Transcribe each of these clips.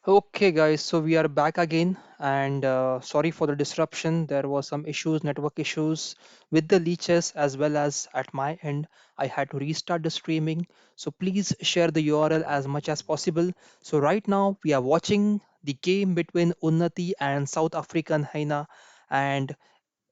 Okay, guys, so we are back again, and sorry for the disruption. There was some issues, network issues with the leeches as well as at my end. I had to restart the streaming, so please share the URL as much as possible. So right now we are watching the game between Unnati and South African Haina, and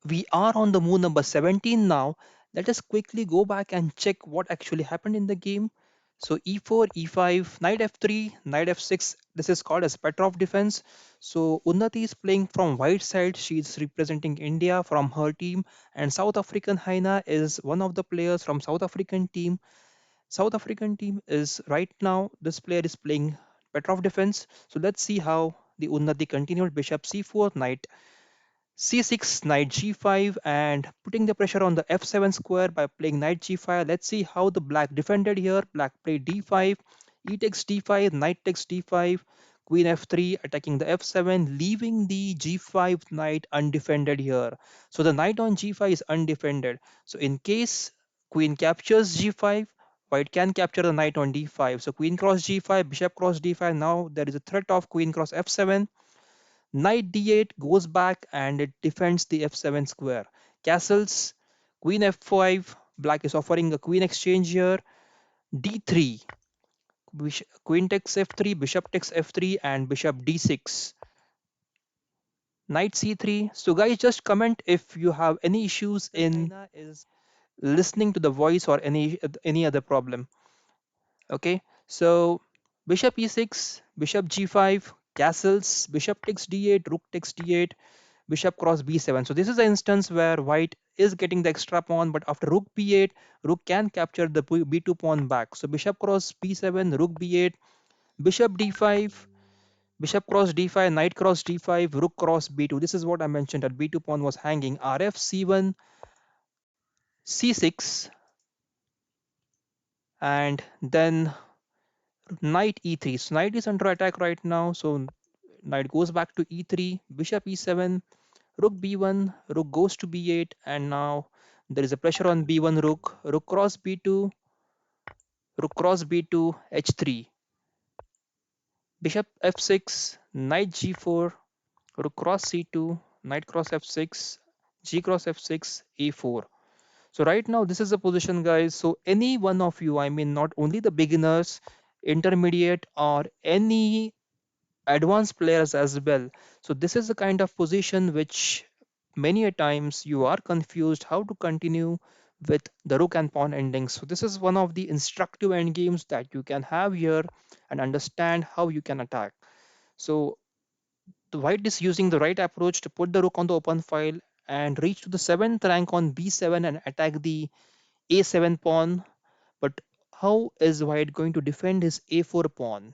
we are on the moon number 17 now. Let us quickly go back and check what actually happened in the game. So e4, e5, knight f3, knight f6. This is called as Petrov defense. So Unnati is playing from white side. She is representing India from her team, and South African Haina is one of the players from South African team. South African team is right now. This player is playing Petrov defense. So let's see how the Unnati continued. Bishop c4, knight c6, knight g5, and putting the pressure on the f7 square by playing knight g5. Let's see how the black defended here. Black played d5, e takes d5, knight takes d5, queen f3, attacking the f7, leaving the g5 knight undefended here. So the knight on g5 is undefended. So in case queen captures g5, white can capture the knight on d5. So queen cross g5, bishop cross d5. Now there is a threat of queen cross f7. Knight d8 goes back and it defends the f7 square. Castles, queen f5. Black is offering a queen exchange here. d3. Queen takes f3, bishop takes f3, and bishop d6. Knight c3. So, guys, just comment if you have any issues in listening to the voice or any other problem. Okay, so bishop e6, bishop g5, castles, bishop takes d8, rook takes d8, bishop cross b7. So this is the instance where white is getting the extra pawn, but after rook b8, rook can capture the b2 pawn back. So bishop cross b7, rook b8, bishop d5, bishop cross d5, knight cross d5, rook cross b2. This is what I mentioned that b2 pawn was hanging. Rf c1, c6, and then knight e3. So knight is under attack right now. So knight goes back to e3, bishop e7, rook b1, rook goes to b8, and now there is a pressure on b1 rook, rook cross b2, rook cross b2, h3, bishop f6, knight g4, rook cross c2, knight cross f6, g cross f6, a4. So right now this is the position, guys. So any one of you, I mean not only the beginners, intermediate, or any advanced players as well. So this is the kind of position which many a times you are confused how to continue with the rook and pawn endings. So this is one of the instructive end games that you can have here and understand how you can attack. So the white is using the right approach to put the rook on the open file and reach to the 7th rank on b7 and attack the a7 pawn. But how is white going to defend his a4 pawn?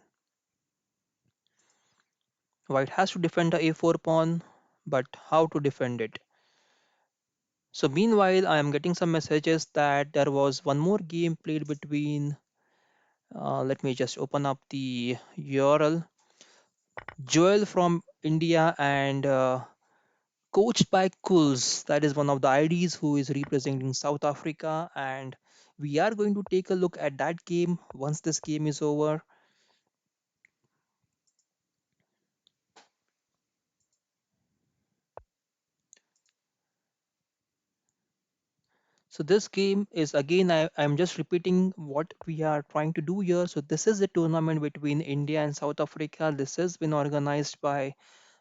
White has to defend the a4 pawn, but how to defend it? So meanwhile, I am getting some messages that there was one more game played between. Let me just open up the URL. Joel from India and coached by Kuls. That is one of the IDs who is representing South Africa, and we are going to take a look at that game once this game is over. So this game is again, I'm just repeating what we are trying to do here. So this is a tournament between India and South Africa. This has been organized by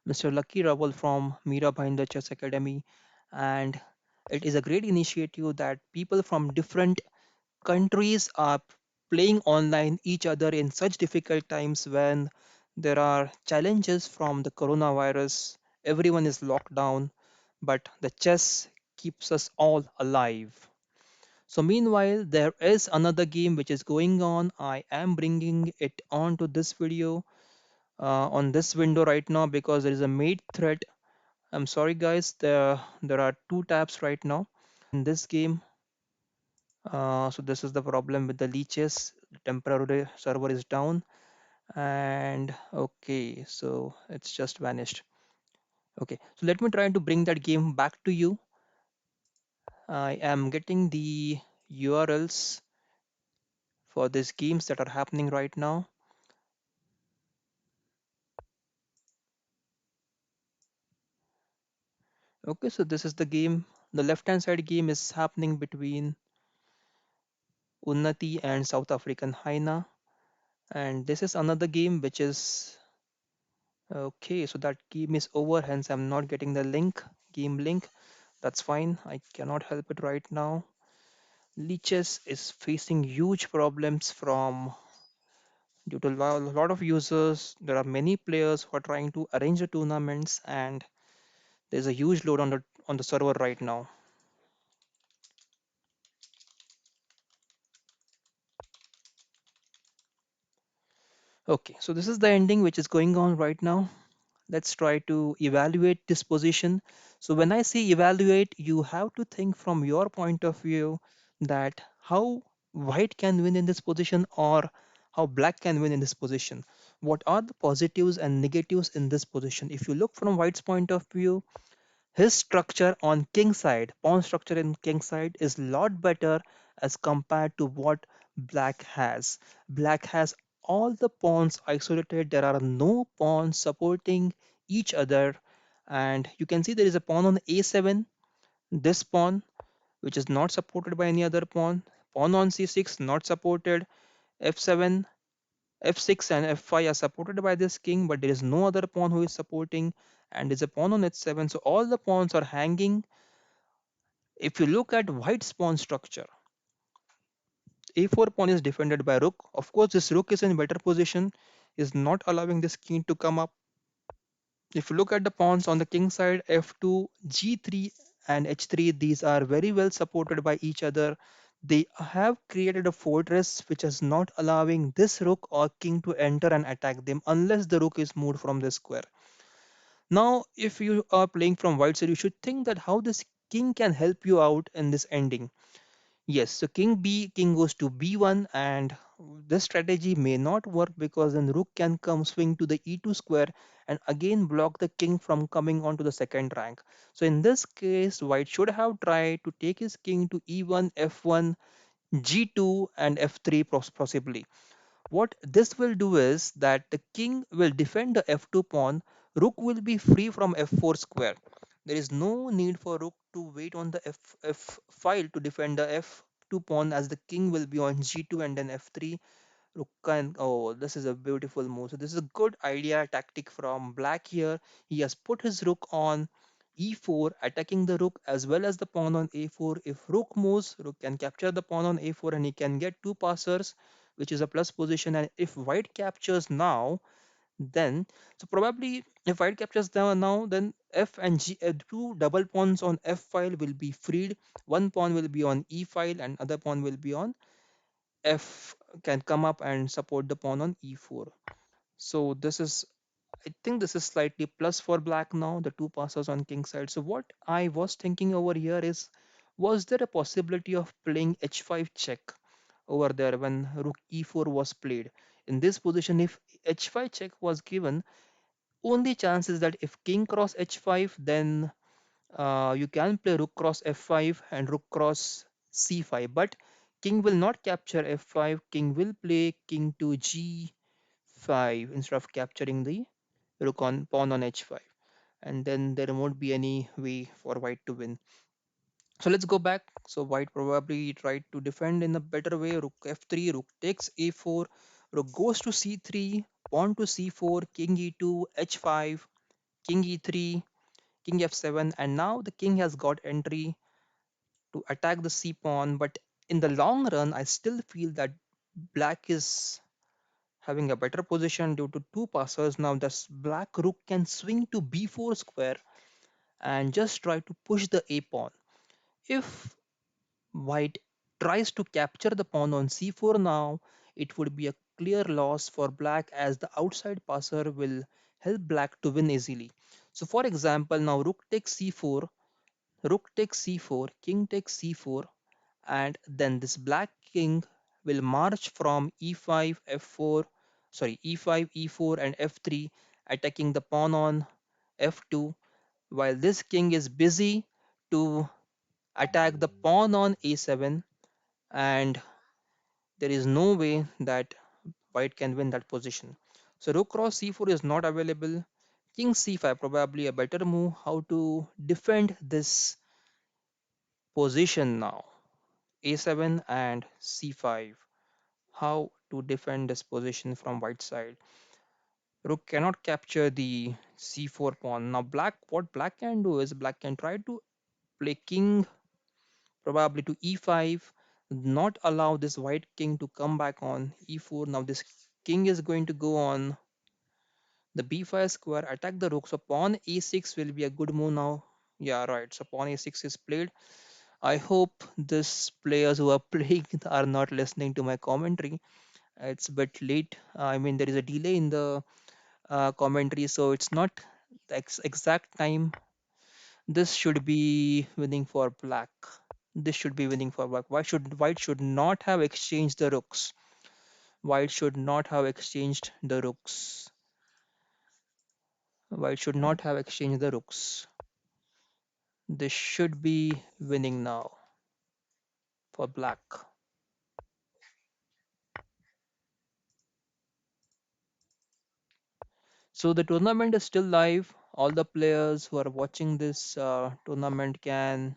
Mr. Lucky Rawal from Mira Bhinder Chess Academy, and it is a great initiative that people from different countries are playing online each other in such difficult times when there are challenges from the coronavirus. Everyone is locked down, but the chess keeps us all alive. So meanwhile, there is another game which is going on. I am bringing it on to this video on this window right now because there is a mate thread. I'm sorry guys, there are two tabs right now in this game. So this is the problem with the leeches. Temporary server is down, and okay, so it's just vanished. Okay, so let me try to bring that game back to you. I am getting the URLs for these games that are happening right now. Okay, so this is the game. The left hand side game is happening between Unnati and South African Haina. And this is another game which is okay. So that game is over, hence I'm not getting the link, game link. That's fine. I cannot help it right now. Leeches is facing huge problems from due to lot of users. There are many players who are trying to arrange the tournaments, and there's a huge load on the server right now. Okay, so this is the ending which is going on right now. Let's try to evaluate this position. So when I say evaluate, you have to think from your point of view that how white can win in this position or how black can win in this position. What are the positives and negatives in this position? If you look from white's point of view, his structure on king side, pawn structure in king side is lot better as compared to what black has. Black has all the pawns isolated. There are no pawns supporting each other. And you can see there is a pawn on a7, this pawn, which is not supported by any other pawn. Pawn on c6, not supported. f7, f6 and f5 are supported by this king, but there is no other pawn who is supporting, and there's a pawn on h7. So all the pawns are hanging. If you look at white's pawn structure, a4 pawn is defended by rook. Of course, this rook is in better position, is not allowing this king to come up. If you look at the pawns on the king side, f2, g3, and h3, these are very well supported by each other. They have created a fortress which is not allowing this rook or king to enter and attack them unless the rook is moved from the square. Now, if you are playing from white side, you should think that how this king can help you out in this ending. Yes, so king goes to b1, and this strategy may not work because then rook can come swing to the e2 square and again block the king from coming onto the second rank. So in this case, white should have tried to take his king to e1, f1, g2, and f3 possibly. What this will do is that the king will defend the f2 pawn, rook will be free from f4 square. There is no need for rook to wait on the f file to defend the f2 pawn, as the king will be on g2 and then f3. Rook can, oh, this is a beautiful move. So this is a good idea tactic from black here. He has put his rook on e4, attacking the rook as well as the pawn on a4. If rook moves, rook can capture the pawn on a4 and he can get two passers, which is a plus position. And if white captures now, then so probably if white captures now, then f and g, two double pawns on f file will be freed. One pawn will be on e file and other pawn will be on f, can come up and support the pawn on e4. So this is, I think this is slightly plus for black now, the two passes on king side. So what I was thinking over here is, was there a possibility of playing h5 check over there when rook e4 was played? In this position, if h5 check was given, only chance is that if king cross h5, then you can play rook cross f5 and rook cross c5. But king will not capture f5. King will play king to g5 instead of capturing the rook on pawn on h5. And then there won't be any way for white to win. So let's go back. So white probably tried to defend in a better way. Rook f3, rook takes a4, rook goes to c3, pawn to c4, king e2, h5, king e3, king f7, and now the king has got entry to attack the c pawn. But in the long run, I still feel that black is having a better position due to two passers. Now this black rook can swing to b4 square and just try to push the a pawn. If white tries to capture the pawn on c4 now, it would be a clear loss for black, as the outside passer will help black to win easily. So for example, now rook takes c4, rook takes c4, king takes c4, and then this black king will march from e5, f4, sorry, e5, e4, and f3, attacking the pawn on f2, while this king is busy to attack the pawn on a7, and there is no way that white can win that position. So rook cross c4 is not available. King c5, probably a better move. How to defend this position now? A7 and c5. How to defend this position from white side? Rook cannot capture the c4 pawn. Now black, what black can do is black can try to play king probably to e5, not allow this white king to come back on e4. Now this king is going to go on the b5 square, attack the rook. So pawn a6 will be a good move now. Yeah, right. So pawn a6 is played. I hope this players who are playing are not listening to my commentary. It's a bit late. I mean, there is a delay in the commentary, so it's not the exact time. This should be winning for black. This should be winning for black. Why should white should not have exchanged the rooks? White should not have exchanged the rooks. White should not have exchanged the rooks. This should be winning now for black. So the tournament is still live. All the players who are watching this tournament can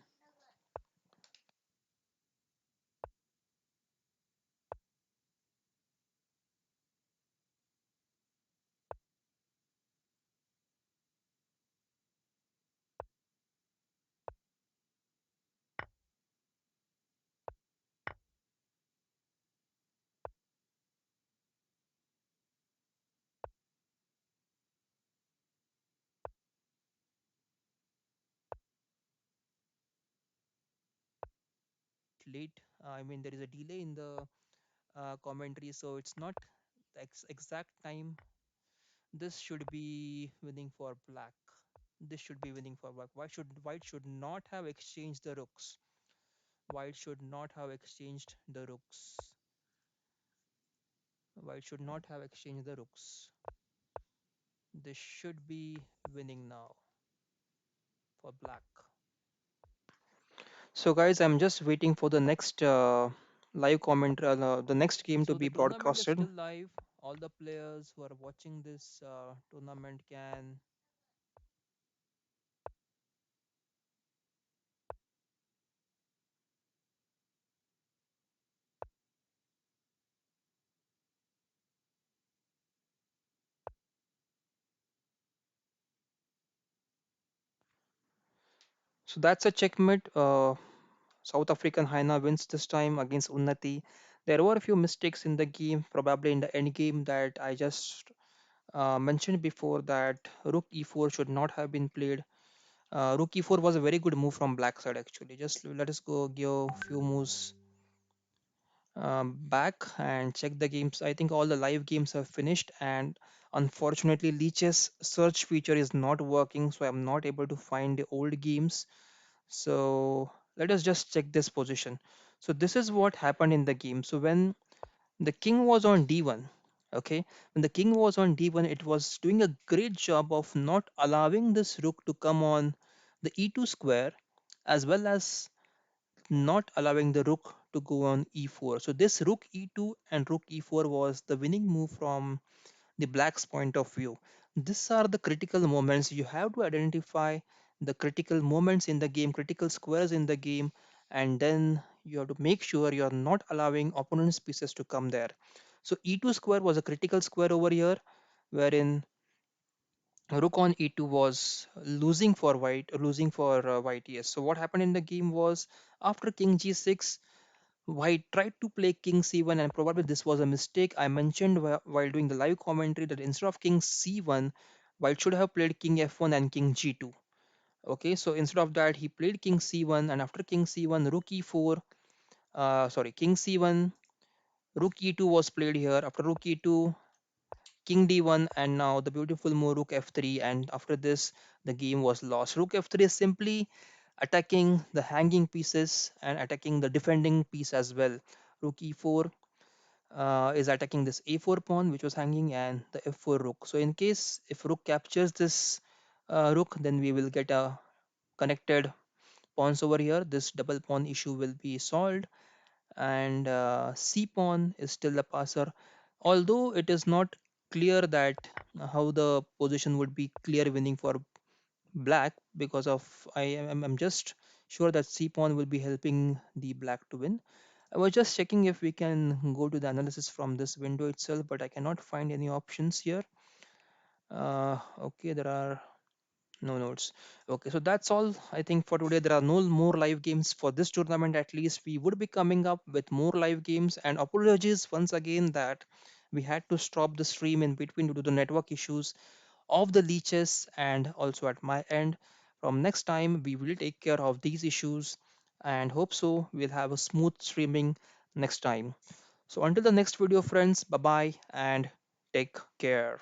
late. I mean, there is a delay in the commentary, so it's not the exact time. This should be winning for black. This should be winning for black. Why should white should not have exchanged the rooks? White should not have exchanged the rooks. White should not have exchanged the rooks. This should be winning now for black. So guys, I'm just waiting for the next live comment, the next game to So be the tournament is broadcasted. still live. All the players who are watching this tournament can. So that's a checkmate. South African Hyena wins this time against Unnati. There were a few mistakes in the game, probably in the end game that I just mentioned before that Rook e4 should not have been played. Rook e4 was a very good move from black side actually. Just let us go give few moves back and check the games. I think all the live games have finished, and unfortunately, Leech's search feature is not working, so I'm not able to find the old games. So let us just check this position. So this is what happened in the game. So when the king was on d1, okay, when the king was on d1, it was doing a great job of not allowing this rook to come on the e2 square, as well as not allowing the rook to go on e4. So this rook e2 and rook e4 was the winning move from the black's point of view. These are the critical moments. You have to identify the critical moments in the game, critical squares in the game, and then you have to make sure you are not allowing opponent's pieces to come there. So e2 square was a critical square over here, wherein rook on e2 was losing for white. Yes. So what happened in the game was after king g6, white tried to play king c1, and probably this was a mistake. I mentioned while doing the live commentary that instead of king c1, white should have played king f1 and king g2. Okay, so instead of that, he played king c1, and after king c1, rook e4. Sorry, king c1, rook e2 was played here. After rook e2, king d1, and now the beautiful move rook f3. And after this, the game was lost. Rook f3 is simply attacking the hanging pieces and attacking the defending piece as well. Rook e4 is attacking this a4 pawn which was hanging, and the f4 rook. So in case if rook captures this rook, then we will get a connected pawns over here. This double pawn issue will be solved, and c pawn is still the passer, although it is not clear that how the position would be clear winning for black, because of I'm just sure that c pawn will be helping the black to win. I was just checking if we can go to the analysis from this window itself, but I cannot find any options here. Okay, there are no notes. Okay, so that's all I think for today. There are no more live games for this tournament. At least we would be coming up with more live games. And apologies once again that we had to stop the stream in between due to the network issues of the leeches and also at my end. From next time, we will take care of these issues and hope so we'll have a smooth streaming next time. So until the next video, friends, bye bye and take care.